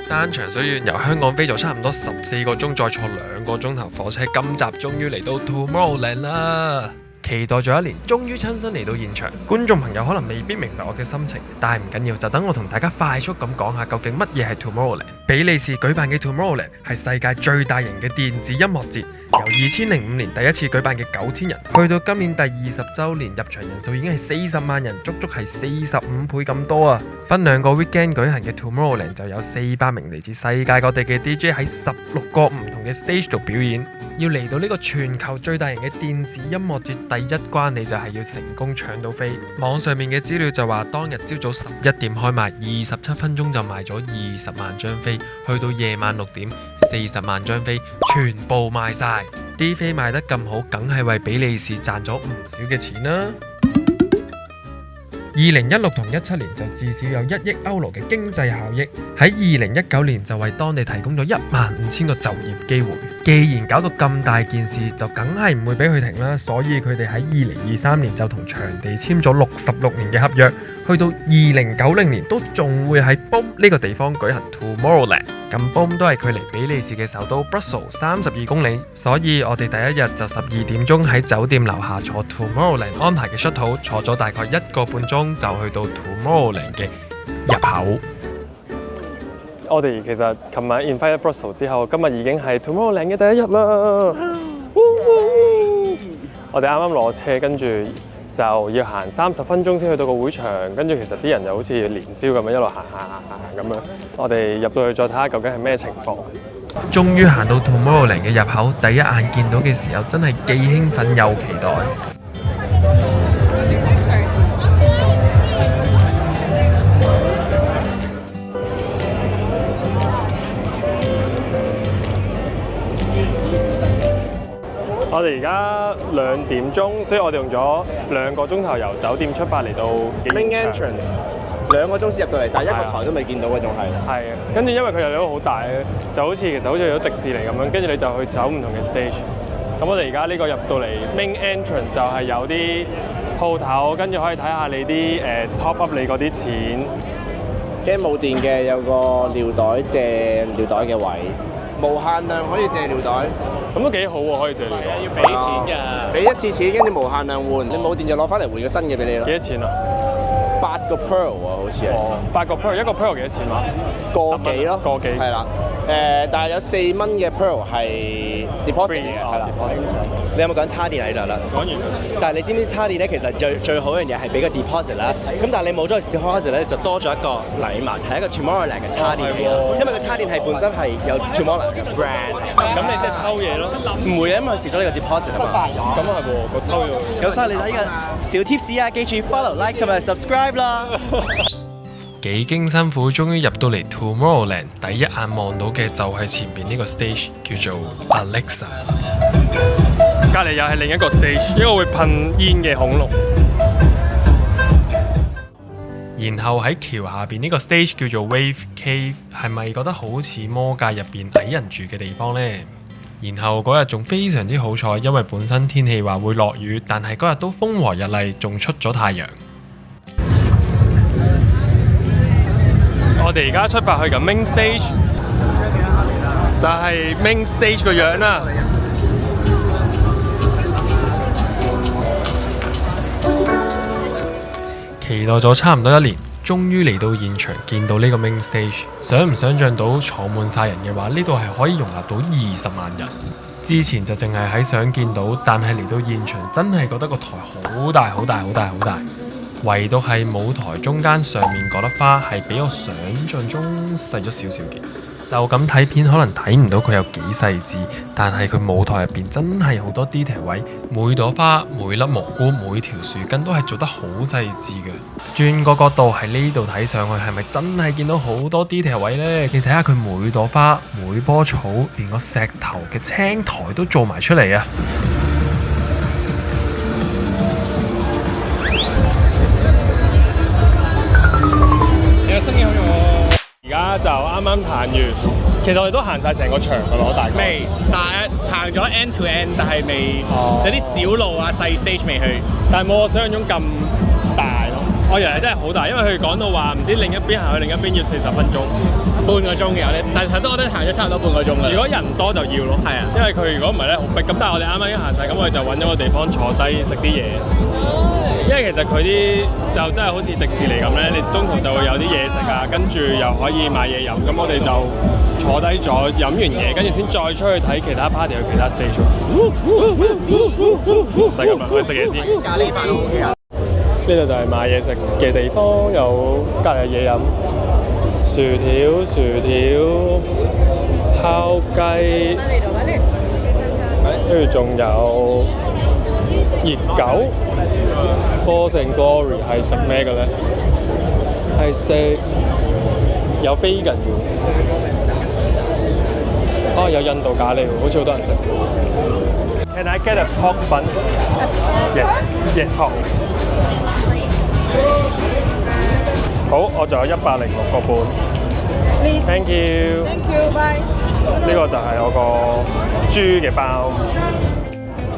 山長水遠，由香港飛咗差唔多14個鐘，再坐2個鐘頭火車，今集終於嚟到 Tomorrowland 啦！期待咗1年，終於親身嚟到現場。觀眾朋友可能未必明白我嘅心情，但係唔緊要，就等我同大家快速咁講下究竟乜嘢係 Tomorrowland。比利時舉辦嘅 Tomorrowland 係世界最大型嘅電子音樂節，由2005年第一次舉辦嘅9000人，去到今年第20週年，入場人數已經係40萬人，足足係45倍咁多啊！分2個 weekend 舉行嘅 Tomorrowland 就有400名嚟自世界各地嘅 DJ 喺16個唔同嘅 stage 度表演。要嚟到呢個全球最大型嘅電子音樂節第一關，你就係要成功搶到飛。網上面嘅資料就話，當日朝早11點開賣，27分鐘就賣咗20萬張飛，去到夜晚6點40萬張飛全部賣晒。啲飛賣得咁好，梗係為比利時賺咗唔少嘅錢啦。2016同17年就至少有1億歐羅嘅經濟效益，喺2019年就為當地提供咗15000個就業機會。既然搞到咁大件事，就梗係唔會俾佢停啦，所以佢哋喺2023年就同場地簽咗66年嘅合約，去到2090年都仲會喺 Boom 呢個地方舉行 Tomorrowland。咁 Boom 都係距離比利時嘅首都 Brussels 32公里，所以我哋第一日就12點鐘喺酒店樓下坐 Tomorrowland 安排嘅 shuttle， 坐咗大概1個半鐘就去到 Tomorrowland 嘅入口。我哋其實琴晚 invite Brussels 之後，今日已經係 Tomorrowland 嘅第一日啦。我哋啱啱攞車，跟住就要行30分鐘先去到個會場，跟住其實啲人又好似年宵咁樣一路行咁樣。我哋入到去再睇下究竟係咩情況。終於行到 Tomorrowland 嘅入口，第一眼見到嘅時候真係既興奮又期待。我哋而家2點鐘，所以我哋用咗2個鐘頭由酒店出發嚟到 Main entrance 2個鐘先入到嚟，但係1個台都未見到嘅仲係。係啊，跟住因為佢有好大，就好似其實好似去咗迪士尼咁樣，跟住你就去走唔同嘅 stage。咁我哋而家呢個入到嚟 Main entrance 就係有啲鋪頭，跟住可以睇下你啲top up 你嗰啲錢。驚冇電嘅有個尿袋借尿袋嘅位，無限量可以借尿袋。咁都幾好喎，可以借尿袋。要俾錢㗎，俾1次錢，跟住無限量換，你冇電就攞翻嚟換個新嘅俾你咯。幾多錢啊？8個 pearl 啊，好似係。哦，8個 pearl，1個 pearl 幾多錢話？1個幾咯？個幾。係啦。但係有4蚊嘅 pearl 係 deposit 嘅，係啦。你有冇講叉電喺度啦？講完。但係你知唔知叉電咧？其實最好一樣嘢係俾個 deposit 啦。咁但係你冇咗個 deposit 咧，就多咗一個禮物，係一個 Tomorrowland 嘅叉電器啦。因為個叉電係本身係有 Tomorrowland 嘅 brand。咁你即係偷嘢咯？唔會啊，因為蝕咗呢個 deposit 啊嘛。咁係喎，個偷咗。咁所以你睇呢個小 tips 啊，記住 follow、like 同埋 subscribe 啦。幾經辛苦，終於入到嚟 Tomorrowland， 第一眼望到嘅就係前邊呢個 stage， 叫做 Alexa。隔離又係另一個 stage， 一個會噴煙嘅恐龍。然後喺橋下邊呢個 stage 叫做 Wave Cave， 係咪覺得好似魔界入邊矮人住嘅地方呢？然後嗰日仲非常之好彩，因為本身天氣話會落雨，但係嗰日都風和日麗，仲出咗太陽。我哋而家出發去緊 Main Stage， 就係 Main Stage 個樣啦。期待咗差唔多1年，終於嚟到現場見到呢個 Main Stage。想唔想像到坐滿晒人嘅話，呢度係可以容納到20萬人。之前就淨係喺相見到，但係嚟到現場真係覺得個台好大好大好大好大。唯獨係舞台中間上面嗰粒花係比我想像中細咗少少嘅。就咁睇片可能睇唔到佢有幾細緻，但係佢舞台入邊真係好多 detail 位，每朵花、每粒蘑菇、每條樹根都係做得好細緻嘅。轉個角度喺呢度睇上去，係咪真係見到好多 detail 位呢？你睇下佢每朵花、每棵草，連個石頭嘅青苔都做埋出嚟啊！有新嘢好用喎！而家就啱啱行完，其實我哋都行晒成個場噶咯，大概。未，但係行咗 end to end， 但係未有啲小路啊、細 stage 未去，但係冇我想象中咁大咯。我以為真係好大，因為佢講到話唔知另一邊行去另一邊要40分鐘，半個鐘嘅，但係我哋行咗差唔多半個鐘啦。如果人多就要咯，係啊，因為佢如果唔係咧好逼。咁但係我哋啱啱已經行晒，咁我哋就揾咗個地方坐低食啲嘢。因為其實佢啲就真係好似迪士尼咁咧，你中途就會有啲嘢食啊，跟住又可以買嘢飲。咁我哋就坐低咗飲完嘢，跟住先再出去睇其他 party 去其他 stage。就係咁啦，我哋食嘢先。咖喱飯都 OK 啊！呢度就係買嘢食嘅地方，有隔離嘢飲，薯條、烤雞，跟住仲有熱狗。Balls and Glory 係食咩嘅咧？係食有 vegan 嘅，有印度咖喱喎，好似好多人食。Can I get a pork bun? Yes, pork. 好，我仲有106個半。Thank you. Thank you, bye. 呢個就係我個豬嘅包。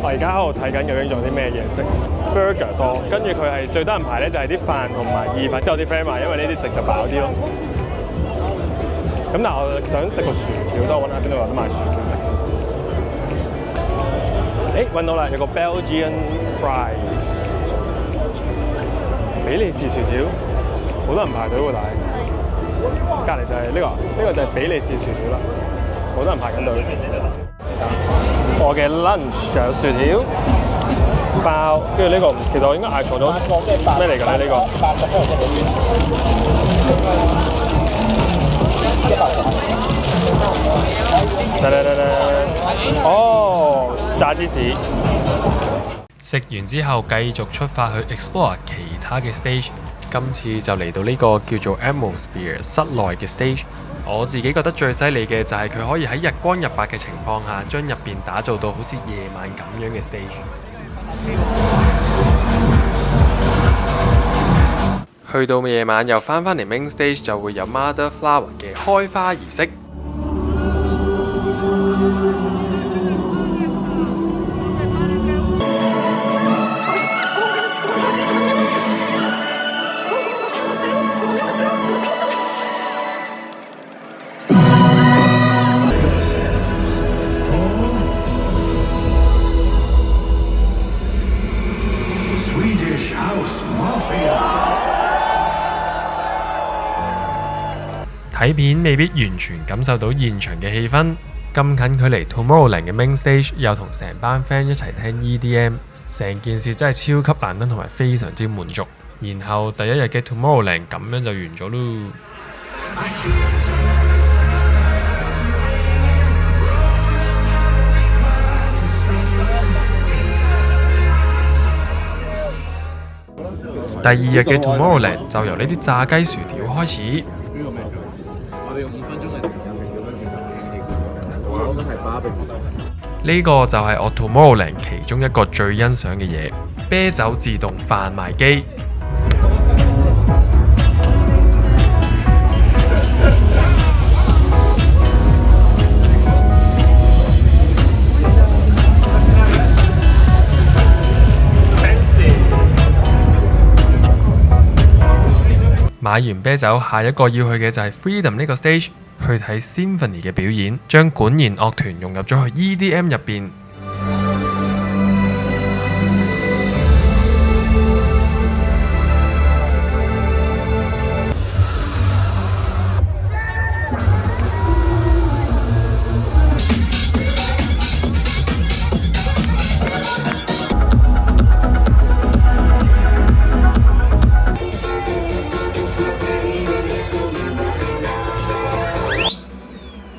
我而家喺度睇緊究竟仲有啲咩嘢食 ，burger 多，跟住佢係最多人排咧就係啲飯同埋意粉，之後啲 friend 話因為呢啲食就飽啲咯。咁但係我想食個薯條，都揾下邊度有得賣薯條食先。揾到啦，有個 Belgian fries， 比利時薯條，好多人排隊喎，但係隔離就係呢個就係比利時薯條啦，好多人排緊隊。我嘅 lunch 就有薯條、包，跟住呢個其實我應該嗌錯咗咩嚟㗎咧？呢個哦，炸芝士。食完之後繼續出發去 explore 其他嘅 stage， 今次就嚟到呢個叫做 Atmosphere 室內嘅 stage。我自己覺得最犀利嘅就係佢可以喺日光日白嘅情況下，將入邊打造到好似夜晚咁樣嘅 stage。去到夜晚又翻返嚟 main stage， 就會有 Mother Flower 嘅開花儀式。睇片未必完全感受到現場嘅氣氛，咁近距離 Tomorrowland 嘅 main stage 又同成班 friend 一齊聽 EDM， 成件事真係超級難得同埋非常之滿足。然後第一日嘅 Tomorrowland 咁樣就完咗咯。第二日嘅 Tomorrowland 就由呢啲炸雞薯條開始。我哋用5分鐘嘅時間食少咗轉頭傾氣，我諗係barbecue。呢個就係我 Tomorrowland 其中一個最欣賞嘅嘢，啤酒自動販賣機。買完啤酒，下一個要去嘅就係 Freedom 呢個 stage， 去睇 Symphony 嘅表演，將管弦樂團融入咗去 EDM 入邊。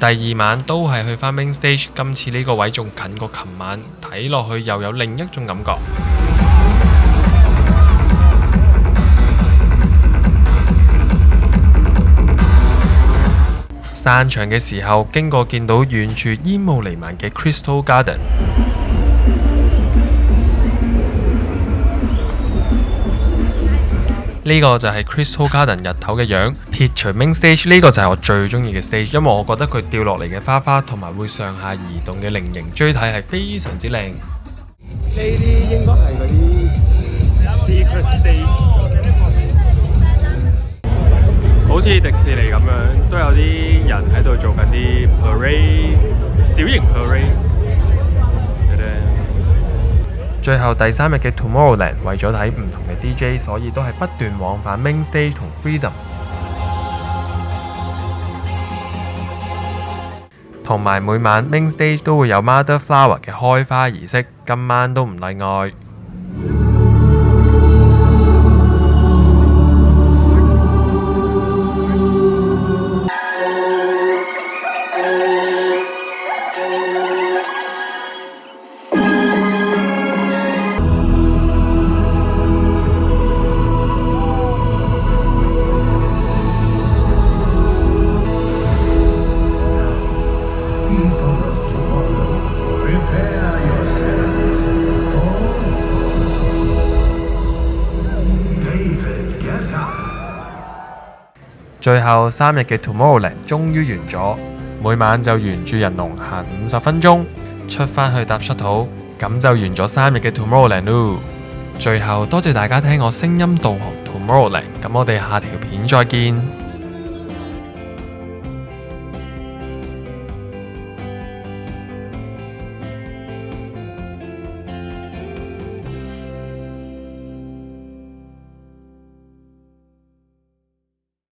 第二晚都係去返 main stage， 今次呢個位仲近過琴晚，睇落去又有另一種感覺。散場嘅時候，經過見到遠處煙霧瀰漫嘅 Crystal Garden。呢個就係 Crystal Garden 日頭嘅樣，撇除 main stage 呢個就係我最中意嘅 stage， 因為我覺得佢掉落嚟嘅花花同埋會上下移動嘅菱形錐體係非常之靚。呢啲應該係嗰啲 secret stage。好似迪士尼咁樣，都有啲人喺度做緊啲 parade， 小型 parade。最後第3日嘅 Tomorrowland 為咗睇唔同嘅 DJ， 所以都係不斷往返 Main Stage 同 Freedom， 同埋每晚 Main Stage 都會有 Mother Flower 嘅開花儀式，今晚都唔例外。最後3日嘅 Tomorrowland 終於完咗，每晚就沿住人龍行50分鐘，出返去搭 shuttle， 咁就完咗3日嘅 Tomorrowland 咯。最後多謝大家聽我聲音導航 Tomorrowland，咁我哋下條片再見。